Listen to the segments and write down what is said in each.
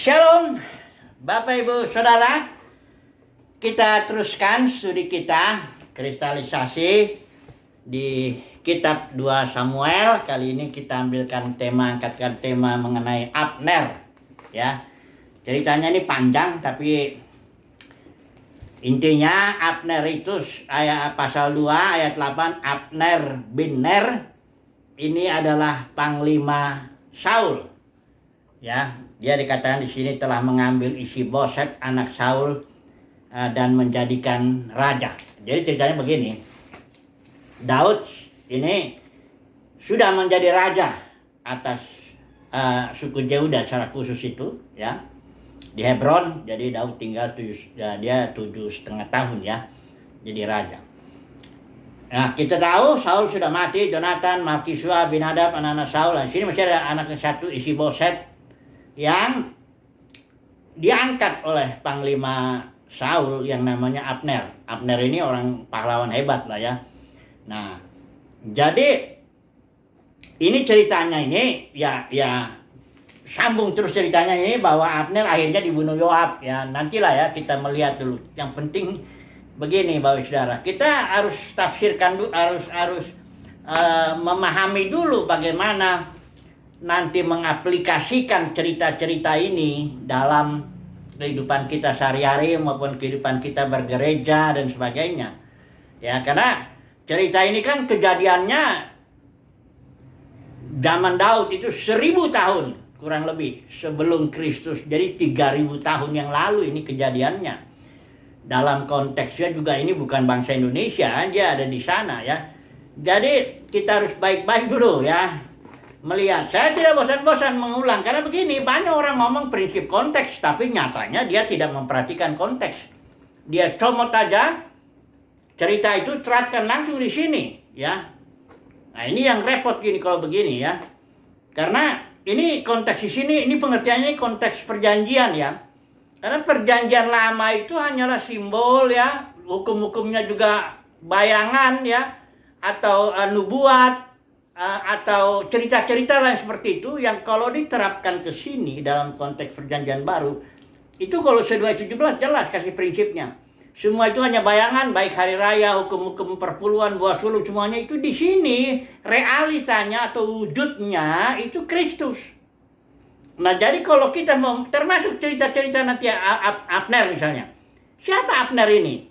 Shalom, Bapak Ibu Saudara. Kita teruskan studi kita kristalisasi di kitab 2 Samuel. Kali ini kita angkatkan tema mengenai Abner. Ya, ceritanya ini panjang, tapi intinya Abner itu ayat pasal 2 ayat 8, Abner bin Ner ini adalah panglima Saul. Ya, dia dikatakan di sini telah mengambil Isi-Boset anak Saul dan menjadikan raja. Jadi ceritanya begini. Daud ini sudah menjadi raja atas suku Yehuda secara khusus itu, ya. Di Hebron. Jadi Daud tinggal dia 7,5 tahun, ya, jadi raja. Nah, kita tahu Saul sudah mati. Jonathan, Malkisua, Abinadab, anak-anak Saul. Di sini masih ada anaknya satu, Isi-Boset, yang diangkat oleh panglima Saul yang namanya Abner. Abner ini orang pahlawan hebat lah, ya. Nah, jadi ini ceritanya ini ya sambung terus ceritanya ini bahwa Abner akhirnya dibunuh Yoab, ya. Nantilah ya kita melihat dulu. Yang penting begini Bapak Saudara, kita harus tafsirkan dulu, harus memahami dulu bagaimana nanti mengaplikasikan cerita-cerita ini dalam kehidupan kita sehari-hari maupun kehidupan kita bergereja dan sebagainya. Ya, karena cerita ini kan kejadiannya zaman Daud itu 1000 tahun kurang lebih sebelum Kristus. Jadi 3000 tahun yang lalu ini kejadiannya. Dalam konteksnya juga ini bukan bangsa Indonesia, dia ada di sana, ya. Jadi kita harus baik-baik dulu, ya, melihat. Saya tidak bosan-bosan mengulang karena begini, banyak orang ngomong prinsip konteks tapi nyatanya dia tidak memperhatikan konteks. Dia comot aja cerita itu, terapkan langsung di sini, ya. Nah, ini yang repot gini kalau begini, ya. Karena ini konteks di sini, ini pengertiannya konteks perjanjian, ya. Karena perjanjian lama itu hanyalah simbol, ya. Hukum-hukumnya juga bayangan, ya, atau nubuat, atau cerita-cerita lain seperti itu yang kalau diterapkan ke sini dalam konteks perjanjian baru, itu kalau 2:17 jelas kasih prinsipnya. Semua itu hanya bayangan, baik hari raya, hukum-hukum perpuluhan, buah suluk, semuanya itu di sini realitanya atau wujudnya itu Kristus. Nah, jadi kalau kita mau termasuk cerita-cerita nanti Abner misalnya. Siapa Abner ini?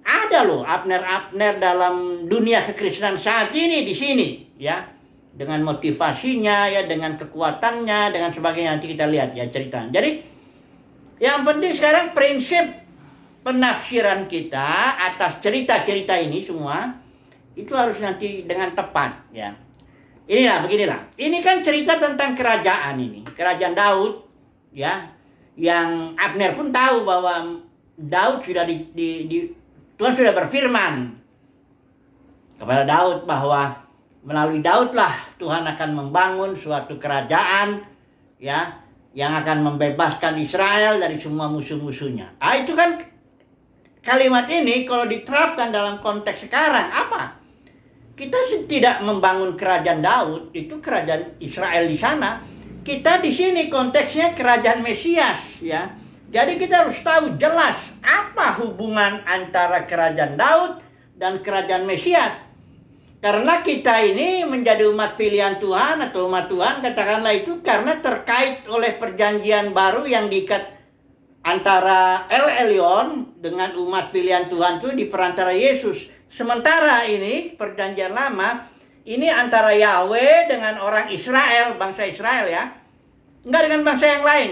Ada loh Abner dalam dunia kekristenan saat ini di sini, ya, dengan motivasinya, ya, dengan kekuatannya, dengan sebagainya. Nanti kita lihat, ya, cerita. Jadi yang penting sekarang prinsip penafsiran kita atas cerita-cerita ini semua itu harus nanti dengan tepat, ya. Beginilah. Ini kan cerita tentang kerajaan ini, kerajaan Daud, ya, yang Abner pun tahu bahwa Daud sudah Tuhan sudah berfirman kepada Daud bahwa melalui Daudlah Tuhan akan membangun suatu kerajaan, ya, yang akan membebaskan Israel dari semua musuh-musuhnya. Itu kan kalimat ini kalau diterapkan dalam konteks sekarang apa? Kita tidak membangun kerajaan Daud, itu kerajaan Israel di sana. Kita di sini konteksnya kerajaan Mesias, ya. Jadi kita harus tahu jelas apa hubungan antara kerajaan Daud dan kerajaan Mesias. Karena kita ini menjadi umat pilihan Tuhan atau umat Tuhan, katakanlah itu, karena terkait oleh perjanjian baru yang diikat antara El Elyon dengan umat pilihan Tuhan itu di perantara Yesus. Sementara ini perjanjian lama ini antara Yahweh dengan orang Israel, bangsa Israel, ya. Enggak dengan bangsa yang lain,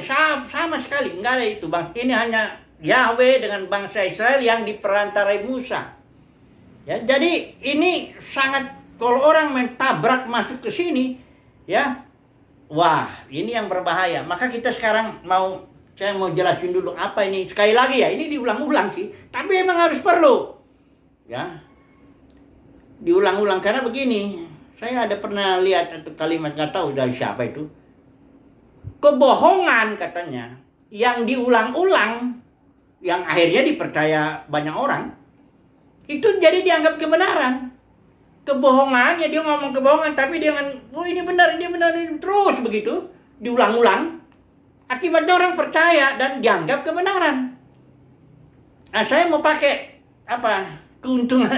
sama sekali, enggak ada itu. Ini hanya Yahweh dengan bangsa Israel yang diperantarai Musa. Ya, jadi ini sangat, kalau orang mentabrak masuk ke sini, ya, wah, ini yang berbahaya. Maka kita sekarang saya mau jelasin dulu apa ini. Sekali lagi, ya, ini diulang-ulang sih, tapi emang harus perlu, ya, diulang-ulang. Karena begini, saya ada pernah lihat satu kalimat, nggak tahu dari siapa itu, kebohongan katanya yang diulang-ulang, yang akhirnya dipercaya banyak orang, itu jadi dianggap kebenaran. Kebohongan, ya, dia ngomong kebohongan tapi dia ini benar, ini terus begitu diulang-ulang. Akibatnya orang percaya dan dianggap kebenaran. Nah, saya mau pakai keuntungan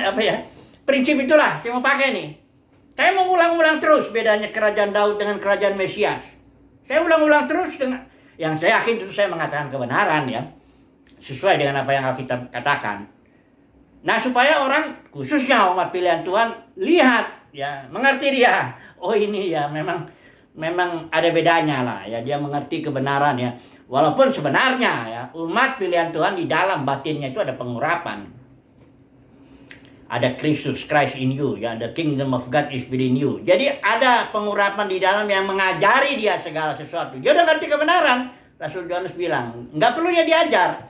prinsip itulah saya mau pakai nih. Saya mau ulang-ulang terus bedanya kerajaan Daud dengan kerajaan Mesias. Saya ulang-ulang terus dengan yang saya yakin itu saya mengatakan kebenaran ya, sesuai dengan apa yang Alkitab katakan. Nah, supaya orang khususnya umat pilihan Tuhan lihat ya, mengerti dia. Oh, ini ya memang ada bedanya lah ya, dia mengerti kebenaran ya. Walaupun sebenarnya ya umat pilihan Tuhan di dalam batinnya itu ada pengurapan. Ada Christ in you ya, the kingdom of God is within you. Jadi ada pengurapan di dalam yang mengajari dia segala sesuatu. Dia udah ngerti kebenaran. Rasul Yohanes bilang, nggak perlu dia diajar.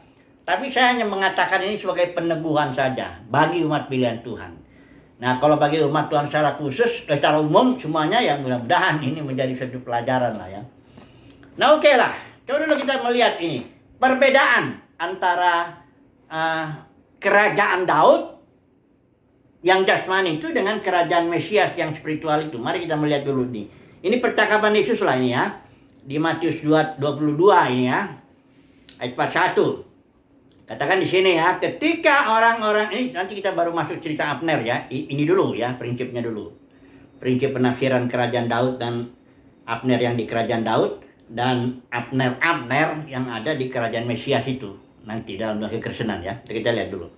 Tapi saya hanya mengatakan ini sebagai peneguhan saja bagi umat pilihan Tuhan. Nah, kalau bagi umat Tuhan secara khusus, secara umum semuanya ya mudah-mudahan ini menjadi satu pelajaran lah ya. Nah, oke lah. Coba dulu kita melihat ini. Perbedaan antara kerajaan Daud yang jasmani itu dengan kerajaan Mesias yang spiritual itu. Mari kita melihat dulu nih. Ini percakapan Yesus lah ini ya. Di Matius 22 ini ya. Ayat 41. Katakan di sini ya, ketika orang-orang ini, nanti kita baru masuk cerita Abner ya. Ini dulu ya, prinsipnya dulu. Prinsip penafsiran kerajaan Daud dan Abner yang di kerajaan Daud dan Abner yang ada di kerajaan Mesias itu. Nanti dalam kekristenan ya. Kita lihat dulu.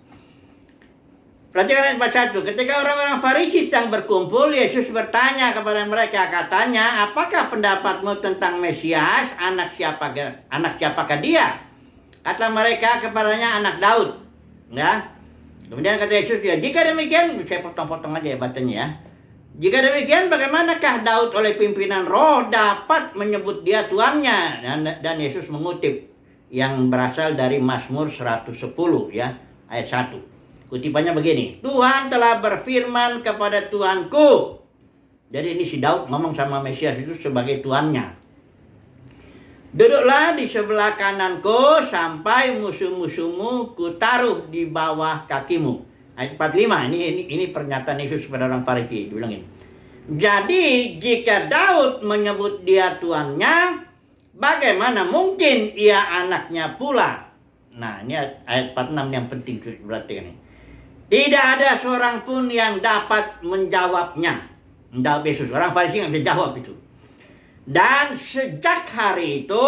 Perhatikan ayat 41. Ketika orang-orang Farisi sedang berkumpul, Yesus bertanya kepada mereka, katanya, apakah pendapatmu tentang Mesias? Anak siapakah dia? Kata mereka kepadanya, anak Daud. Ya. Kemudian kata Yesus, ya, jika demikian, saya potong-potong aja ya batanya ya. Jika demikian, bagaimanakah Daud oleh pimpinan roh dapat menyebut dia tuannya? Dan Yesus mengutip yang berasal dari Mazmur 110 ya, ayat 1. Kutipannya begini, Tuhan telah berfirman kepada Tuanku. Jadi ini si Daud ngomong sama Mesias itu sebagai tuannya. Duduklah di sebelah kananku sampai musuh-musuhmu kutaruh di bawah kakimu. Ayat 45, ini pernyataan Yesus kepada orang Farisi. Dibilangin. Jadi jika Daud menyebut dia tuannya, bagaimana mungkin ia anaknya pula? Nah, ini ayat 46 yang penting berarti ini. Tidak ada seorang pun yang dapat menjawabnya. Menjawab Yesus. Orang Farisi nggak bisa jawab itu. Dan sejak hari itu,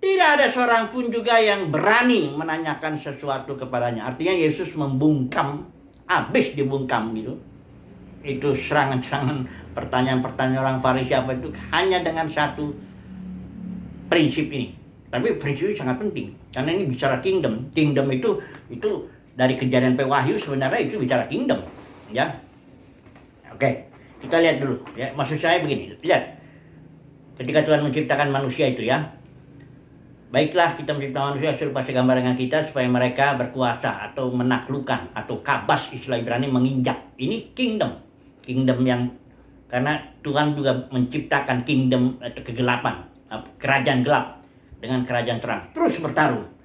tidak ada seorang pun juga yang berani menanyakan sesuatu kepadanya. Artinya Yesus membungkam, habis dibungkam gitu. Itu serangan-serangan pertanyaan-pertanyaan orang Farisi apa itu hanya dengan satu prinsip ini. Tapi prinsip ini sangat penting. Karena ini bicara kingdom. Kingdom itu dari Kejadian sampai Wahyu sebenarnya itu bicara kingdom, ya. Oke, kita lihat dulu, ya. Maksud saya begini, lihat. Ketika Tuhan menciptakan manusia itu, ya. Baiklah, kita menciptakan manusia serupa segambar dengan kita supaya mereka berkuasa atau menaklukkan atau kabas istilah Ibrani menginjak. Ini kingdom yang karena Tuhan juga menciptakan kingdom atau kegelapan, kerajaan gelap dengan kerajaan terang, terus bertarung.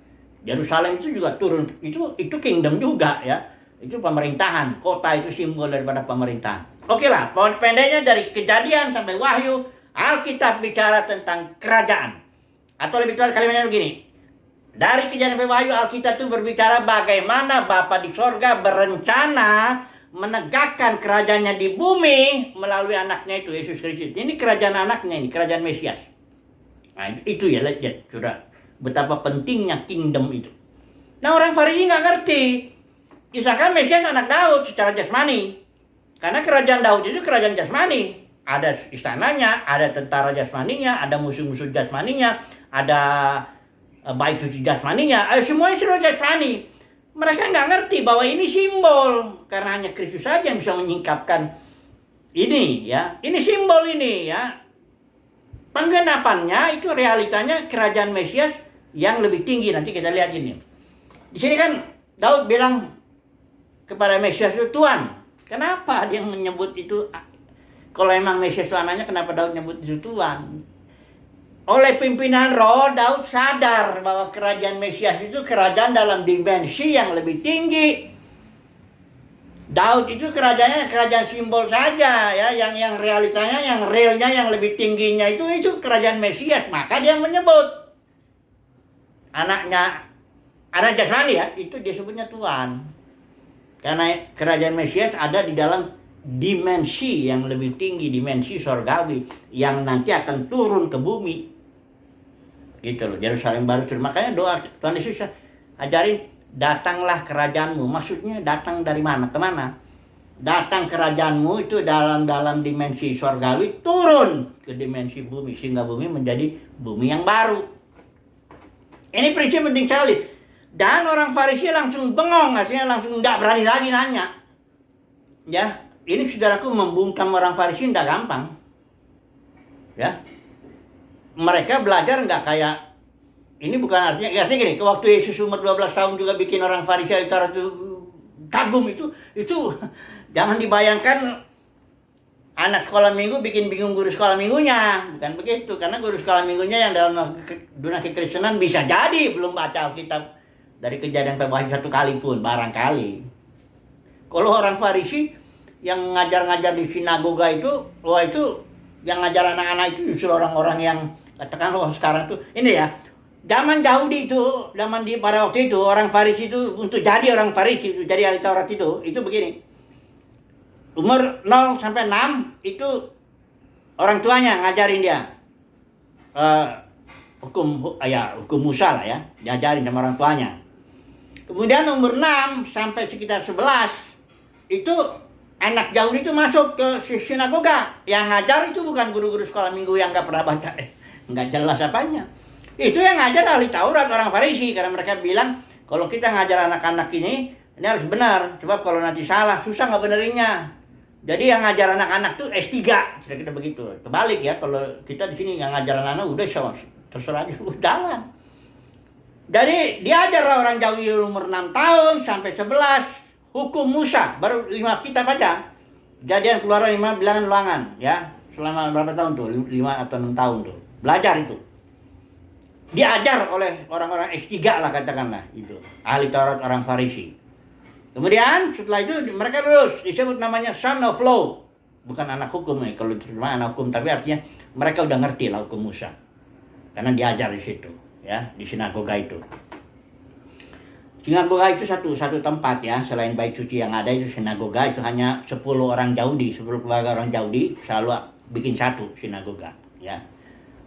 Yerusalem itu juga turun, itu kingdom juga ya. Itu pemerintahan, kota itu simbol daripada pemerintahan. Oke lah, pendeknya dari Kejadian sampai Wahyu, Alkitab bicara tentang kerajaan. Atau lebih tepat kalimatnya begini. Dari Kejadian sampai Wahyu, Alkitab itu berbicara bagaimana Bapa di sorga berencana menegakkan kerajaannya di bumi melalui anaknya itu, Yesus Kristus. Ini kerajaan anaknya, ini kerajaan Mesias. Nah itu ya, lihat sudah. Betapa pentingnya kingdom itu. Nah, orang Farisi nggak ngerti. Misalkan Mesias anak Daud secara jasmani. Karena kerajaan Daud itu kerajaan jasmani. Ada istananya, ada tentara jasmaninya, ada musuh-musuh jasmaninya, ada bait suci jasmaninya, semuanya sudah jasmani. Mereka nggak ngerti bahwa ini simbol. Karena hanya Kristus saja yang bisa menyingkapkan ini ya. Ini simbol ini ya. Penggenapannya itu realitanya kerajaan Mesias yang lebih tinggi. Nanti kita lihat ini. Di sini kan Daud bilang kepada Mesias itu Tuhan. Kenapa dia menyebut itu? Kalau emang Mesias itu anaknya, kenapa Daud menyebut itu Tuhan? Oleh pimpinan roh, Daud sadar bahwa kerajaan Mesias itu kerajaan dalam dimensi yang lebih tinggi. Daud itu kerajaannya kerajaan simbol saja ya, yang realitanya, yang realnya, yang lebih tingginya itu kerajaan Mesias. Maka dia menyebut anak jasmani ya, itu disebutnya Tuhan. Karena kerajaan Mesias ada di dalam dimensi yang lebih tinggi, dimensi sorgawi yang nanti akan turun ke bumi. Gitu loh, Yerusalem baru turun. Makanya doa Tuhan Yesus ajarin, datanglah kerajaanmu. Maksudnya datang dari mana ke mana? Datang kerajaanmu itu dalam dimensi sorgawi, turun ke dimensi bumi sehingga bumi menjadi bumi yang baru. Ini prinsip penting sekali. Dan orang Farisi langsung bengong, artinya langsung tidak berani lagi nanya. Ya, ini saudaraku, membungkam orang Farisi tidak gampang. Ya, mereka belajar nggak kayak, ini bukan artinya gini, waktu Yesus umur 12 tahun juga bikin orang Farisi itu kagum, itu jangan dibayangkan anak sekolah minggu bikin bingung guru sekolah minggunya, bukan begitu. Karena guru sekolah minggunya yang dalam dunia kekristenan bisa jadi belum baca Alkitab dari Kejadian sampai satu kali pun, barangkali. Kalau orang Farisi yang ngajar-ngajar di sinagoga itu, yang ngajar anak-anak itu justru orang-orang yang katakan sekarang tuh ini ya, zaman Yahudi itu, pada waktu itu orang Farisi itu, untuk jadi orang Farisi, jadi ahli Taurat itu begini. Umur 0 sampai 6 itu orang tuanya ngajarin dia hukum Musa lah ya, diajarin sama orang tuanya. Kemudian umur 6 sampai sekitar 11 itu anak Yahudi itu masuk ke sinagoga. Yang ngajar itu bukan guru-guru sekolah minggu yang nggak pernah baca, nggak jelas apanya. Itu yang ngajar ahli Taurat, orang Farisi, karena mereka bilang kalau kita ngajar anak-anak ini harus benar, sebab kalau nanti salah susah nggak benerinnya. Jadi yang ngajar anak-anak tuh S3, kira-kira begitu. Terbalik ya, kalau kita di sini yang ngajar anak-anak udah terserah aja, jangan. Jadi diajar orang Yahudi umur 6 tahun sampai 11 hukum Musa, baru 5 kitab aja. Kejadian, Keluaran, 5, Bilangan, Ulangan ya. Selama berapa tahun tuh? 5 atau 6 tahun tuh. Belajar itu. Diajar oleh orang-orang S3 lah katakanlah itu. Ahli Taurat, orang Farisi. Kemudian setelah itu mereka lulus, disebut namanya son of law. Bukan anak hukum ya, kalau terima anak hukum, tapi artinya mereka udah ngerti lah hukum Musa. Karena diajar di situ, ya, di sinagoga itu. Sinagoga itu satu tempat ya, selain bait suci yang ada itu sinagoga itu hanya 10 orang Yahudi, 10 keluarga orang Yahudi selalu bikin satu sinagoga, ya.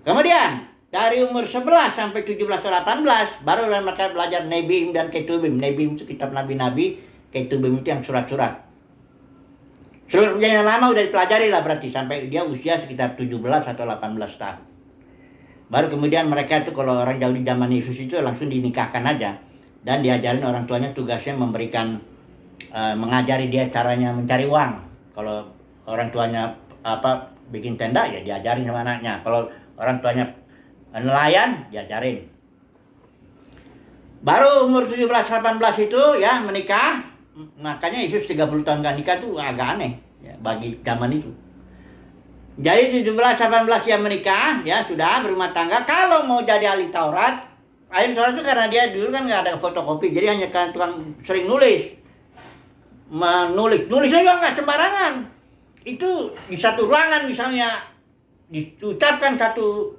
Kemudian dari umur 11 sampai 17 atau 18 baru mereka belajar Nebiim dan Ketubim. Nebiim itu kitab nabi-nabi, Ketubim itu yang surat-surat. Seluruh perjanjian lama udah dipelajari lah berarti sampai dia usia sekitar 17 atau 18 tahun. Baru kemudian mereka itu kalau orang Yahudi zaman Yesus itu langsung dinikahkan aja. Dan diajarin orang tuanya tugasnya memberikan, mengajari dia caranya mencari uang. Kalau orang tuanya bikin tenda ya diajarin sama anaknya. Kalau orang tuanya nelayan diajarin. Baru umur 17-18 itu ya menikah. Makanya Yesus 30 tahun gak nikah tuh agak aneh ya, bagi zaman itu. Jadi 17-18 yang menikah ya sudah berumah tangga. Kalau mau jadi ahli Taurat itu karena dia dulu kan nggak ada fotokopi, jadi hanya kan tukang sering nulisnya juga nggak sembarangan. Itu di satu ruangan misalnya diucapkan satu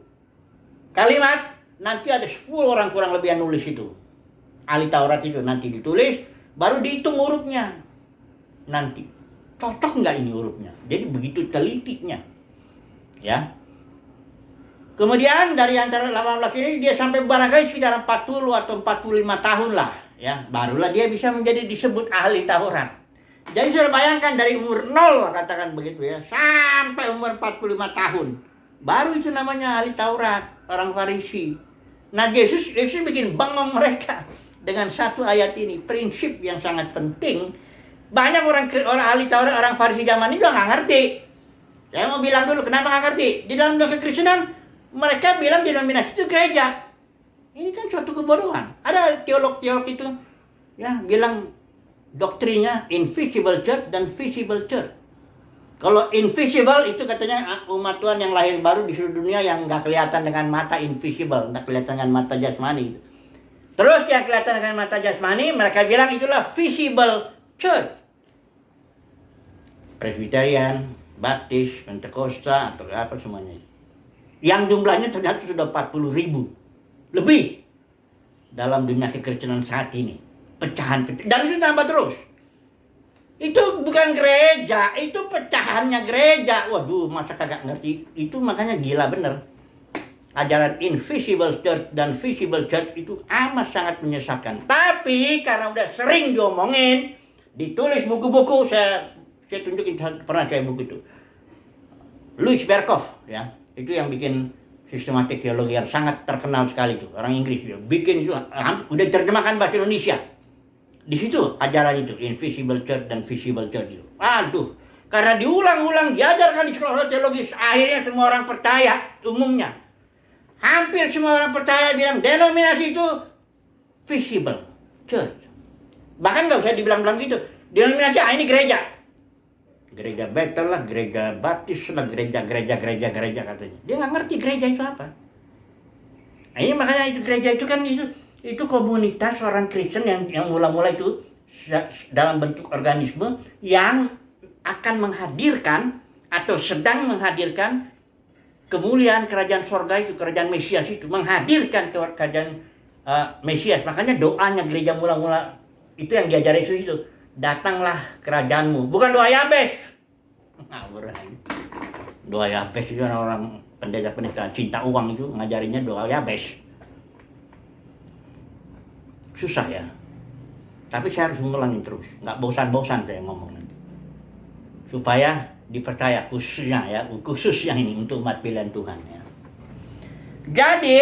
kalimat, nanti ada 10 orang kurang lebih yang nulis itu. Ahli Taurat itu nanti ditulis, baru dihitung hurufnya. Nanti cocok nggak ini hurufnya? Jadi begitu telitinya, ya. Kemudian dari antara 18 ini dia sampai barangkali sekitar 40 atau 45 tahun lah, ya. Barulah dia bisa menjadi disebut ahli Taurat. Jadi sudah bayangkan dari umur 0 katakan begitu ya, sampai umur 45 tahun. Baru itu namanya ahli Taurat, orang Farisi. Nah Yesus bikin bengong mereka dengan satu ayat ini, prinsip yang sangat penting. Banyak orang ahli Taurat, orang Farisi zaman ini juga nggak ngerti. Saya mau bilang dulu kenapa nggak ngerti. Di dalam dunia kekristenan mereka bilang denominasi itu gereja. Ini kan suatu kebodohan. Ada teolog-teolog itu ya bilang doktrinnya invisible church dan visible church. Kalau invisible itu katanya umat Tuhan yang lahir baru di seluruh dunia yang nggak kelihatan dengan mata, invisible, nggak kelihatan dengan mata jasmani. Terus yang kelihatan dengan mata jasmani mereka bilang itulah visible church. Presbyterian, Baptis, Pentakosta, atau apa semuanya. Yang jumlahnya ternyata sudah 40.000 lebih dalam dunia kekristenan saat ini. Pecahan, dan itu tambah terus. Itu bukan gereja, itu pecahannya gereja. Waduh, masa kagak ngerti? Itu makanya gila bener. Ajaran invisible church dan visible church itu amat sangat menyesatkan. Tapi karena udah sering diomongin, ditulis buku-buku, saya tunjukin, pernah saya buku itu. Louis Berkhof, ya, itu yang bikin sistematik teologi yang sangat terkenal sekali itu, orang Inggris, dia bikin itu, udah terjemahkan bahasa Indonesia. Di situ ajaran itu, invisible church dan visible church itu. Aduh, karena diulang-ulang diajarkan di sekolah teologis, akhirnya semua orang percaya umumnya. Hampir semua orang percaya bilang denominasi itu visible church. Bahkan nggak usah dibilang-bilang gitu. Denominasi, ini gereja. Gereja Bethel lah, gereja Baptis lah, gereja katanya. Dia nggak ngerti gereja itu apa. Nah, ini makanya itu gereja itu kan itu komunitas orang Kristen yang mula-mula itu dalam bentuk organisme yang akan menghadirkan atau sedang menghadirkan kemuliaan kerajaan sorga itu, kerajaan Mesias itu, menghadirkan kerajaan Mesias. Makanya doanya gereja mula-mula itu yang diajari Yesus itu, datanglah kerajaanmu, bukan doa Yabes. Doa Yabes itu orang pendeta-pendeta cinta uang itu ngajarinya doa Yabes. Susah ya. Tapi saya harus ngulangin terus, nggak bosan-bosan saya ngomong nanti. Supaya dipercaya khususnya ini untuk umat pilihan Tuhan ya. Jadi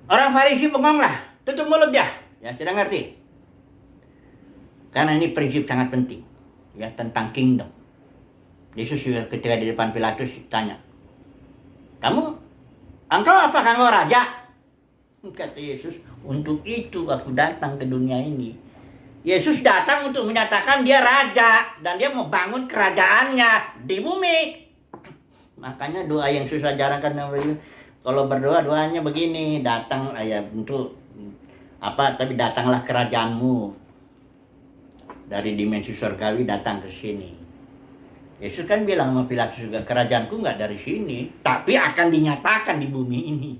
orang Farisi bengong lah, tutup mulut dia, ya tidak ngerti. Karena ini prinsip sangat penting ya tentang kingdom. Yesus juga ketika di depan Pilatus tanya, engkau apakah engkau raja? Kata Yesus, untuk itu aku datang ke dunia ini. Yesus datang untuk menyatakan dia raja dan dia mau bangun kerajaannya di bumi. Makanya doa yang susah jarangkan, kalau berdoa doanya begini, datang ya untuk apa, tapi datanglah kerajaanmu. Dari dimensi surgawi datang ke sini. Yesus kan bilang sama Pilatus juga, kerajaanku nggak dari sini, tapi akan dinyatakan di bumi ini.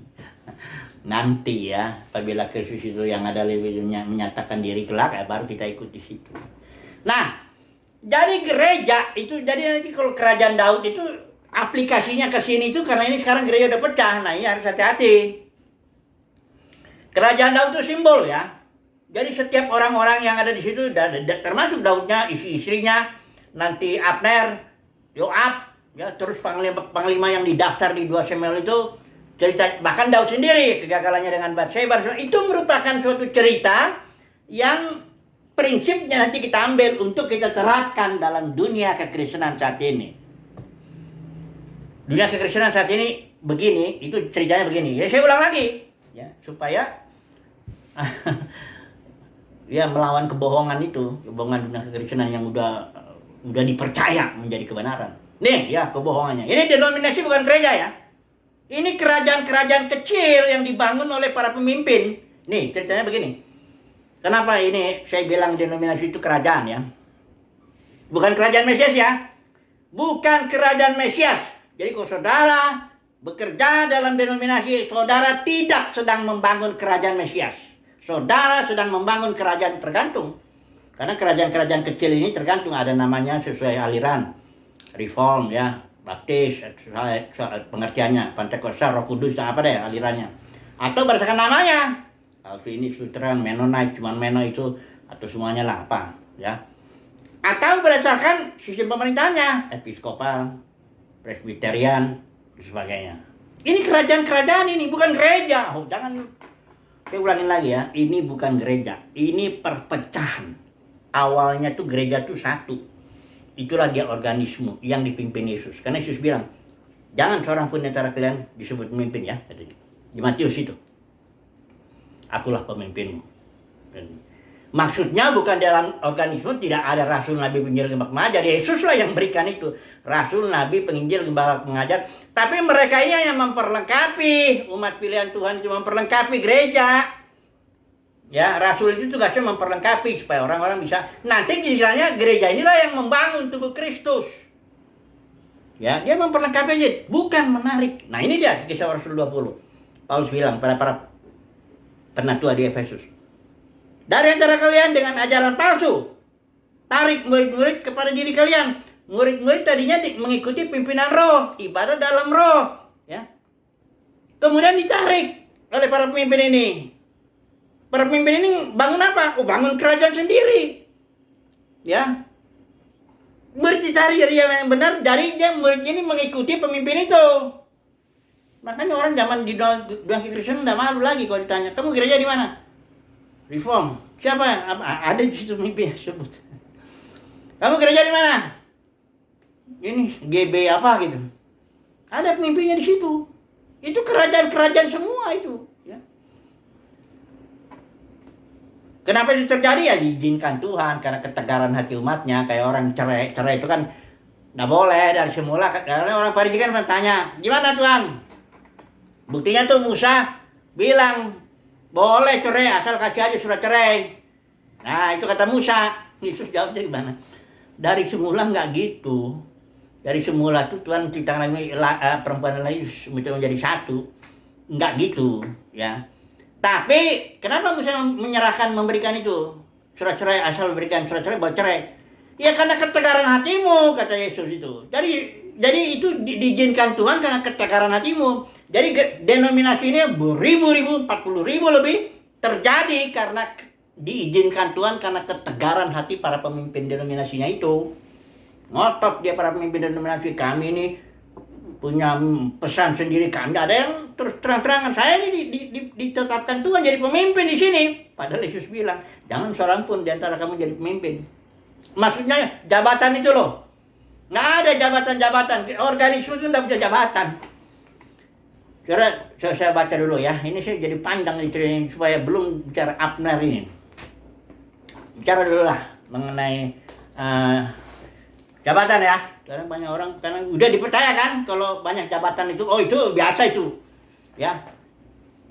Nanti ya, apabila Kristus itu yang ada lebihnya menyatakan diri kelak, ya baru kita ikut di situ. Nah, dari gereja itu, jadi nanti kalau kerajaan Daud itu aplikasinya ke sini itu karena ini sekarang gereja udah pecah. Nah, ini harus hati-hati. Kerajaan Daud itu simbol ya. Jadi setiap orang-orang yang ada di situ, termasuk Daudnya, istri-istrinya, nanti Abner, Yoab, ya, terus panglima yang didaftar di 2 Samuel itu, cerita bahkan Daud sendiri kegagalannya dengan Batseba, itu merupakan suatu cerita yang prinsipnya nanti kita ambil untuk kita terapkan dalam dunia kekristenan saat ini. Dunia kekristenan saat ini begini, itu ceritanya begini. Ya saya ulang lagi, ya supaya ya melawan kebohongan itu, kebohongan dunia kekristenan yang udah dipercaya menjadi kebenaran. Nih ya kebohongannya. Ini denominasi bukan gereja ya. Ini kerajaan-kerajaan kecil yang dibangun oleh para pemimpin. Nih ceritanya begini. Kenapa ini saya bilang denominasi itu kerajaan ya? Bukan kerajaan Mesias ya. Bukan kerajaan Mesias. Jadi kalau saudara bekerja dalam denominasi, saudara tidak sedang membangun kerajaan Mesias. Saudara sedang membangun kerajaan, tergantung. Karena kerajaan-kerajaan kecil ini tergantung, ada namanya sesuai aliran. Reform ya, Baptis, pengertiannya, Pentakosta, Roh Kudus, apa deh alirannya. Atau berdasarkan namanya. Calvinis, Lutheran, Mennonite, cuman Menno itu, atau semuanya lah apa ya. Atau berdasarkan sistem pemerintahnya, Episkopal, Presbyterian, dan sebagainya. Ini kerajaan-kerajaan ini, bukan gereja. Oh, jangan. Saya ulangin lagi ya, ini bukan gereja, ini perpecahan. Awalnya tuh gereja tuh satu. Itulah dia organisme yang dipimpin Yesus. Karena Yesus bilang, jangan seorang pun antara kalian disebut pemimpin ya. Di Matius itu. Akulah pemimpinmu. Maksudnya bukan dalam organisme tidak ada rasul, nabi, penginjil, gembala, pengajar. Yesuslah yang berikan itu. Rasul, nabi, penginjil, gembala, pengajar. Tapi mereka ini yang memperlengkapi. Umat pilihan Tuhan cuma memperlengkapi gereja. Ya, rasul itu tugasnya memperlengkapi supaya orang-orang bisa nanti kiranya gereja inilah yang membangun tubuh Kristus. Ya, dia memperlengkapi aja, bukan menarik. Nah, ini dia Kisah Rasul 20. Paulus bilang pada para penatua di Efesus. Dari antara kalian dengan ajaran palsu, tarik murid-murid kepada diri kalian. Murid-murid tadinya mengikuti pimpinan roh, ibadah dalam roh, ya. Kemudian ditarik oleh para pemimpin ini. Para pemimpin ini bangun apa? Oh, bangun kerajaan sendiri. Ya. Murid dicari yang benar, dari murid ini mengikuti pemimpin itu. Makanya orang zaman di dunia Kristen tidak malu lagi kalau ditanya, kamu gereja di mana? Reform. Siapa? Ada di situ pemimpin sebut. Kamu gereja di mana? Ini GB apa gitu. Ada pemimpinnya di situ. Itu kerajaan-kerajaan semua itu. Ya. Kenapa itu terjadi? Ya diizinkan Tuhan karena ketegaran hati umatnya. Kayak orang cerai itu kan nggak boleh dari semula. Karena orang Farisi kan bertanya, gimana Tuhan? Buktinya tuh Musa bilang boleh cerai asal kasih aja surat cerai. Nah itu kata Musa. Yesus jawabnya gimana? Dari semula nggak gitu. Dari semula tuh Tuhan ciptakan perempuan dan laki menjadi satu. Nggak gitu, ya. Tapi kenapa Musa memberikan itu? Surat cerai, asal berikan surat cerai buat cerai. Ya karena ketegaran hatimu, kata Yesus itu. Jadi itu diizinkan Tuhan karena ketegaran hatimu. Jadi denominasi ini beribu-ribu, 40.000 lebih terjadi karena diizinkan Tuhan karena ketegaran hati para pemimpin denominasinya itu. Ngotot dia para pemimpin denominasi, kami ini punya pesan sendiri, kami ada yang terus terang-terangan saya ini ditetapkan Tuhan jadi pemimpin di sini. Padahal Yesus bilang jangan seorang pun di antara kamu jadi pemimpin. Maksudnya jabatan itu loh, nggak ada jabatan-jabatan, organisme itu nggak punya jabatan. Saya baca dulu ya, ini saya jadi panjang ini supaya belum bicara Abner ini. Bicara dulu lah mengenai jabatan ya, karena banyak orang karena udah dipercaya kan kalau banyak jabatan itu, oh itu biasa itu, ya.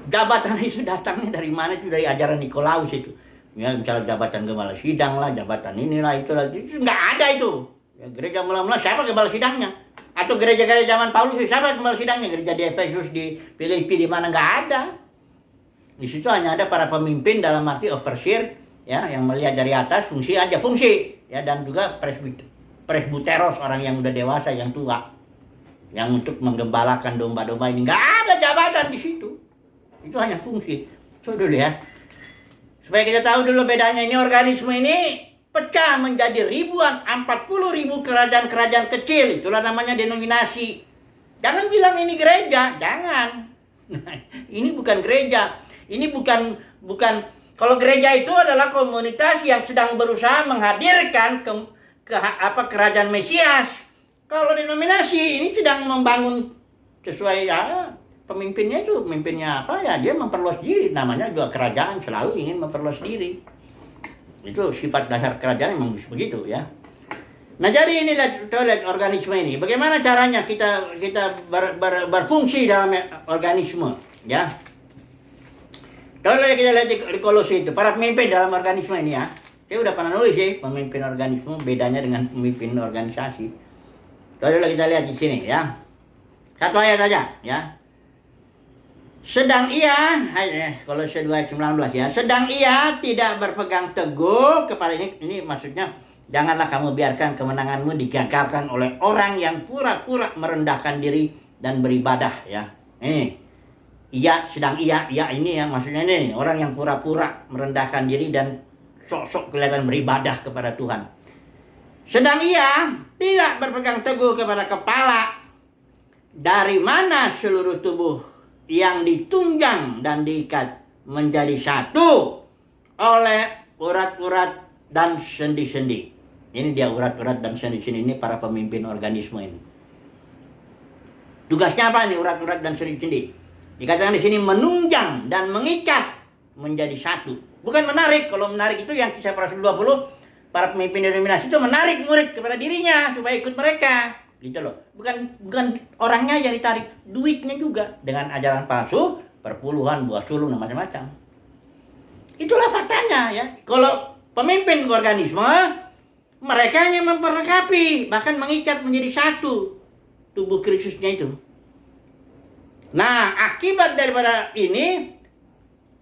Jabatan itu datangnya dari mana? Itu dari ajaran Nikolaus itu. Ya, misalnya jabatan gembala sidang lah, jabatan inilah itulah, itu nggak ada itu. Ya, gereja mula-mula siapa gembala sidangnya? Atau gereja-gereja zaman Paulus siapa gembala sidangnya? Gereja di Efesus, di Filipi, di mana nggak ada. Di situ hanya ada para pemimpin dalam arti overseer, ya, yang melihat dari atas fungsi aja fungsi, ya, dan juga presbuteros, orang yang udah dewasa, yang tua, yang untuk menggembalakan domba-domba ini. Nggak ada jabatan di situ. Itu hanya fungsi. Coba dulu ya. Supaya kita tahu dulu bedanya, ini organisme ini pecah menjadi ribuan, 40.000 kerajaan-kerajaan kecil. Itulah namanya denominasi. Jangan bilang ini gereja, jangan. Ini bukan gereja. Ini bukan kalau gereja itu adalah komunitas yang sedang berusaha menghadirkan kerajaan Mesias. Kalau denominasi ini sedang membangun sesuai pemimpinnya apa ya, dia memperluas diri, namanya juga kerajaan selalu ingin memperluas diri. Itu sifat dasar kerajaan memang begitu ya. Nah jadi inilah lihat organisme ini. Bagaimana caranya kita berfungsi dalam organisme ya. Kalau kita lihat di Kolose itu, para pemimpin dalam organisme ini ya. Saya udah pernah nulis sih, pemimpin organisme bedanya dengan pemimpin organisasi. Kalau kita lihat di sini ya. Satu ayat saja ya. Sedang ia, Kolose 2:19 ya. Sedang ia tidak berpegang teguh kepada ini maksudnya, janganlah kamu biarkan kemenanganmu digagalkan oleh orang yang pura-pura merendahkan diri dan beribadah ya. Ini sedang ia ini yang maksudnya ini orang yang pura-pura merendahkan diri dan sok-sok kelihatan beribadah kepada Tuhan. Sedang ia tidak berpegang teguh kepada kepala, dari mana seluruh tubuh yang ditunjang dan diikat menjadi satu oleh urat-urat dan sendi-sendi. Ini dia urat-urat dan sendi-sendi ini para pemimpin organisme ini. Tugasnya apa nih urat-urat dan sendi-sendi? Dikatakan di sini menunjang dan mengikat menjadi satu. Bukan menarik. Kalau menarik itu yang Kisah Rasul 20, para pemimpin denominasi itu menarik murid kepada dirinya supaya ikut mereka. Gitu loh. Bukan orangnya yang ditarik, duitnya juga dengan ajaran palsu, perpuluhan, buah sulung dan macam-macam. Itulah faktanya ya. Kalau pemimpin organisme, mereka hanya memperlengkapi, bahkan mengikat menjadi satu tubuh Kristusnya itu. Nah, akibat daripada ini,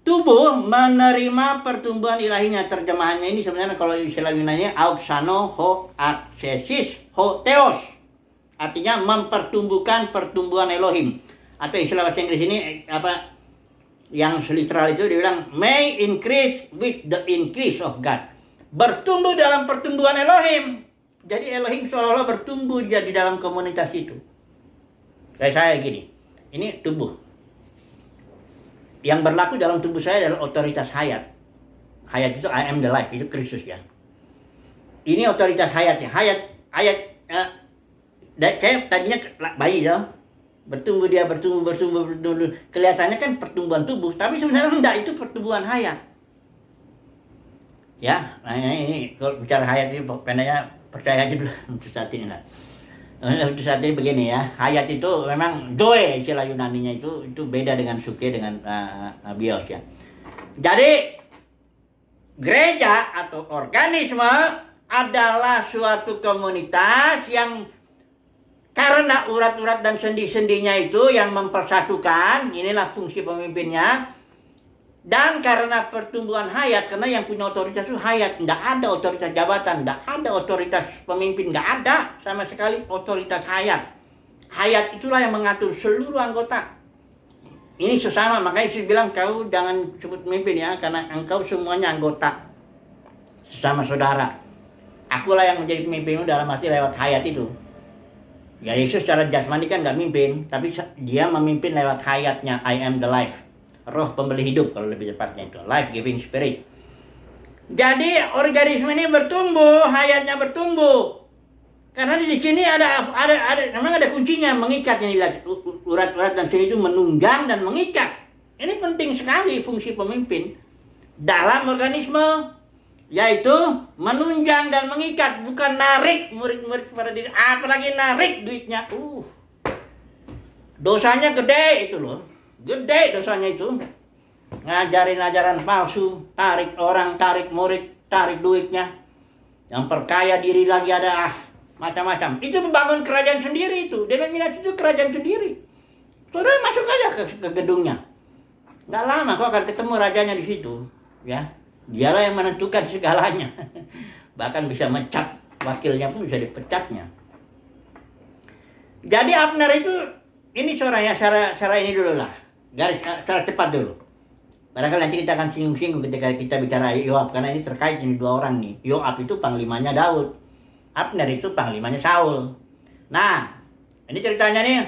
tubuh menerima pertumbuhan ilahinya. Terjemahannya ini sebenarnya kalau istilah Yunani auxano ho aksesis ho theos. Artinya mempertumbuhkan pertumbuhan Elohim. Atau istilah bahasa Inggris ini yang literal itu dibilang may increase with the increase of God. Bertumbuh dalam pertumbuhan Elohim. Jadi Elohim seolah-olah bertumbuh dia di dalam komunitas itu. Kayak saya gini. Ini tubuh. Yang berlaku dalam tubuh saya adalah otoritas hayat. Hayat itu I am the life, itu Kristus ya. Ini otoritas hayatnya. Hayat kayak tadinya bayi ya. Bertumbuh. Kelihatannya kan pertumbuhan tubuh, tapi sebenarnya enggak, itu pertumbuhan hayat. Ya, nah ini kalau bicara hayat ini pendeknya percaya aja dulu untuk saat ini lah. Untuk saat ini begini ya, hayat itu memang zoe istilah Yunaninya itu beda dengan suke dengan bios ya. Jadi gereja atau organisme adalah suatu komunitas yang karena urat-urat dan sendi-sendinya itu yang mempersatukan, inilah fungsi pemimpinnya. Dan karena pertumbuhan hayat, karena yang punya otoritas itu hayat, tidak ada otoritas jabatan, tidak ada otoritas pemimpin, tidak ada sama sekali otoritas hayat. Hayat itulah yang mengatur seluruh anggota. Ini sesama, makanya saya bilang kau jangan sebut pemimpin ya, karena engkau semuanya anggota, sesama saudara. Akulah yang menjadi pemimpinmu dalam arti lewat hayat itu. Ya Yesus secara jasmani kan nggak mimpin, tapi dia memimpin lewat hayatnya, I am the life. Roh pemberi hidup kalau lebih tepatnya itu, life giving spirit. Jadi organisme ini bertumbuh, hayatnya bertumbuh. Karena di sini memang ada kuncinya, mengikat ini urat-urat dan sendi itu menunggang dan mengikat. Ini penting sekali fungsi pemimpin dalam organisme, yaitu menunjang dan mengikat, bukan narik murid-murid pada diri, apalagi narik duitnya. Dosanya gede itu loh. Gede dosanya itu. Ngajarin ajaran palsu, tarik orang, tarik murid, tarik duitnya. Yang perkaya diri lagi ada macam-macam. Itu membangun kerajaan sendiri itu. Denominasi itu kerajaan sendiri. Saudara masuk aja ke gedungnya. Nggak lama kau akan ketemu rajanya di situ, ya. Dialah yang menentukan segalanya. Bahkan bisa mecat wakilnya pun bisa dipecatnya. Jadi Abner itu ini cara ini dulu lah. Cara cepat dulu. Barangkali nanti kita akan singgung-singgung ketika kita bicara Yoab, karena ini terkait ini dua orang nih. Yoab itu panglimanya Daud, Abner itu panglimanya Saul. Nah, ini ceritanya nih,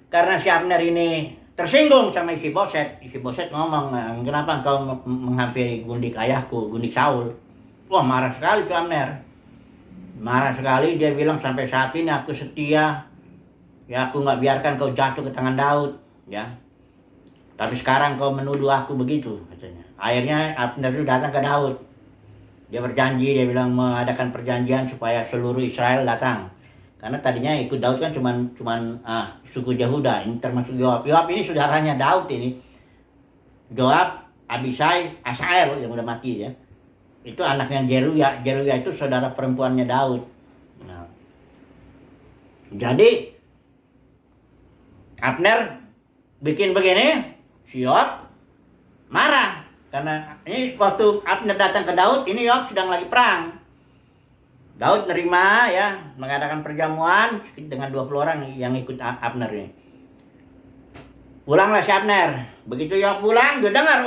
karena si Abner ini tersinggung sama Isi-Boset ngomong, kenapa engkau menghampiri gundik ayahku, gundik Saul? Wah, marah sekali tuh Abner. Marah sekali, dia bilang sampai saat ini aku setia, ya aku nggak biarkan kau jatuh ke tangan Daud, ya. Tapi sekarang kau menuduh aku begitu, katanya. Akhirnya Abner itu datang ke Daud. Dia berjanji, dia bilang mengadakan perjanjian supaya seluruh Israel datang. Karena tadinya ikut Daud kan cuman suku Yehuda, ini termasuk Yoab. Yoab ini saudaranya Daud ini. Yoab, Abisai, Asael yang udah mati ya. Itu anaknya Zeruya. Zeruya itu saudara perempuannya Daud. Nah, jadi Abner bikin begini, si Yoab marah. Karena ini waktu Abner datang ke Daud, ini Yoab sedang lagi perang. Daud nerima ya, mengadakan perjamuan dengan 20 orang yang ikut Abner ini. Pulanglah si Abner. Begitu Yoab pulang, dia dengar,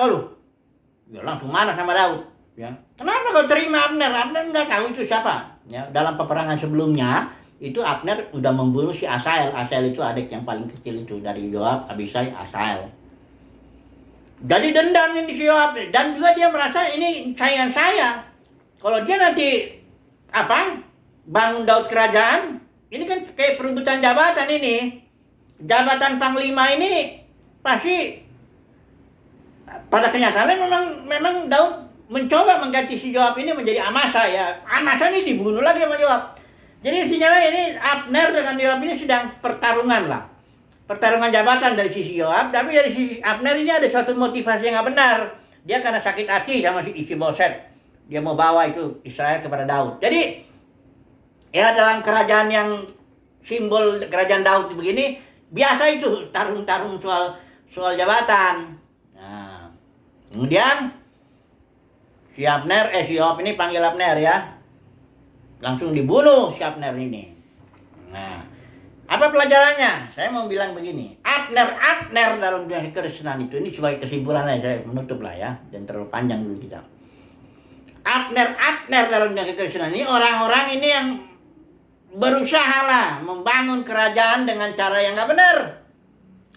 dia langsung marah sama Daud. Ya. Kenapa kau terima Abner? Abner nggak tahu itu siapa. Ya, dalam peperangan sebelumnya, itu Abner udah membunuh si Asael. Asael itu adik yang paling kecil itu dari Yoab, Abisai, Asael. Jadi dendam ini si Yoab. Dan juga dia merasa ini saingan saya. Kalau dia nanti bangun Daud kerajaan, ini kan kayak perebutan jabatan ini. Jabatan panglima ini pasti pada kenyataannya memang Daud mencoba mengganti si Yoab ini menjadi Amasa ya. Amasa ini dibunuh lagi sama Yoab. Jadi sinyalnya ini Abner dengan Yoab ini sedang pertarungan lah. Pertarungan jabatan dari sisi Yoab, tapi dari sisi Abner ini ada suatu motivasi yang nggak benar. Dia karena sakit hati sama si Ishiboset. Dia mau bawa itu Israel kepada Daud. Jadi ya dalam kerajaan yang simbol kerajaan Daud begini, biasa itu tarung-tarung soal jabatan. Nah, kemudian si Yoab ini panggil Abner ya. Langsung dibunuh si Abner ini. Nah, apa pelajarannya? Saya mau bilang begini. Abner dalam dunia kekristenan itu, ini sebagai kesimpulan aja, saya menutup lah ya. Dan terlalu panjang dulu kita. Abner dalam dunia kekristenan ini orang-orang ini yang berusaha lah membangun kerajaan dengan cara yang nggak benar.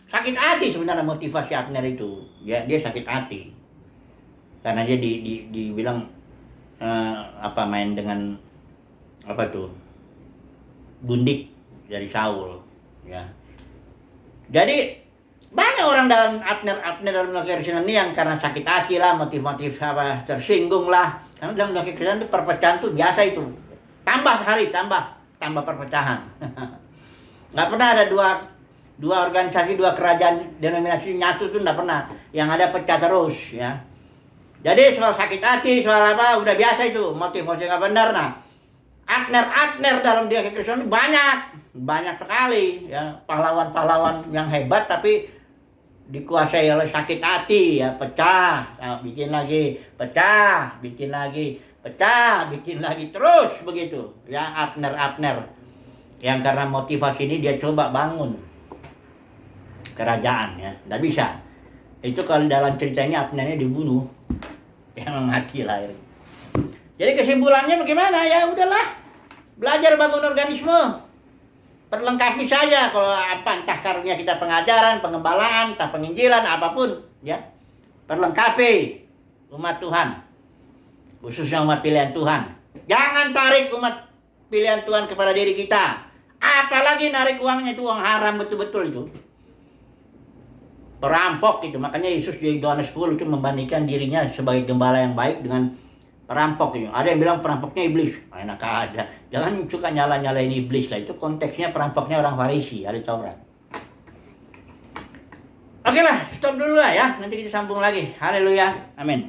Sakit hati sebenarnya motivasi Abner itu. Dia sakit hati. Karena dia dibilang main dengan gundik dari Saul ya. Jadi banyak orang dalam Abner dalam dunia kekristenan ini yang karena sakit hati lah, motif-motif tersinggung lah. Karena dalam dunia kekristenan itu perpecahan itu biasa itu. Tambah hari tambah perpecahan. Nggak pernah ada dua organisasi, dua kerajaan denominasi nyatu itu nggak pernah. Yang ada pecah terus ya. Jadi soal sakit hati, soal udah biasa itu, motif-motif nggak benar. Nah, Abner dalam dunia kekristenan itu banyak sekali ya, pahlawan-pahlawan yang hebat tapi dikuasai oleh sakit hati ya, pecah, bikin lagi, pecah, bikin lagi, pecah, bikin lagi, terus begitu ya. Abner yang karena motivasi ini dia coba bangun kerajaan ya, nggak bisa. Itu kalau dalam ceritanya Abnernya dibunuh, yang mati lah. Jadi kesimpulannya bagaimana? Ya udahlah, belajar bangun organisme, perlengkapi saja kalau entah karunia kita pengajaran, pengembalaan, entah penginjilan, apapun ya. Perlengkapi umat Tuhan, khususnya umat pilihan Tuhan. Jangan tarik umat pilihan Tuhan kepada diri kita. Apalagi narik uangnya, itu uang haram betul-betul itu. Perampok itu. Makanya Yesus di Yohanes 10 itu membandingkan dirinya sebagai gembala yang baik dengan perampok itu. Ada yang bilang perampoknya iblis. Enak aja. Jangan suka nyalain iblis lah. Itu konteksnya perampoknya orang Farisi, ahli Taurat. Oke lah, stop dulu lah ya. Nanti kita sambung lagi. Haleluya. Amin.